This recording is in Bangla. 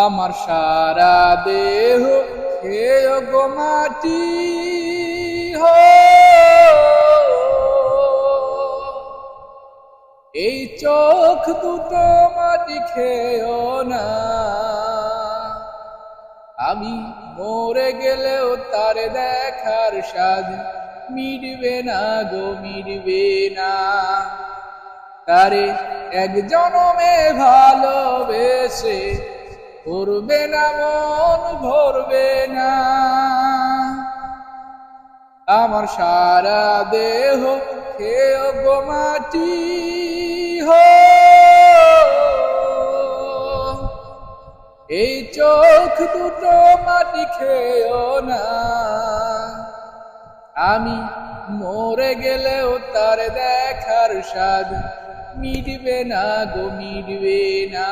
আমার সারা দেহ খেয়ে গো মাটি হো, এই চোখ দুটো মাটি খেয়েও না। আমি মরে গেলেও তার দেখার স্বাদ মিটবে না গো, মিটবে না। তারে এক জনমে ভালোবেসে ভরবে না মন, ভরবে না। আমার সারা দেহ খেয়ে গো মাটি হো, এই চোখ দুটো মাটি খেয়েও না। আমি মরে গেলেও তার দেখার স্বাদ মিটবে না গো, মিটবে না।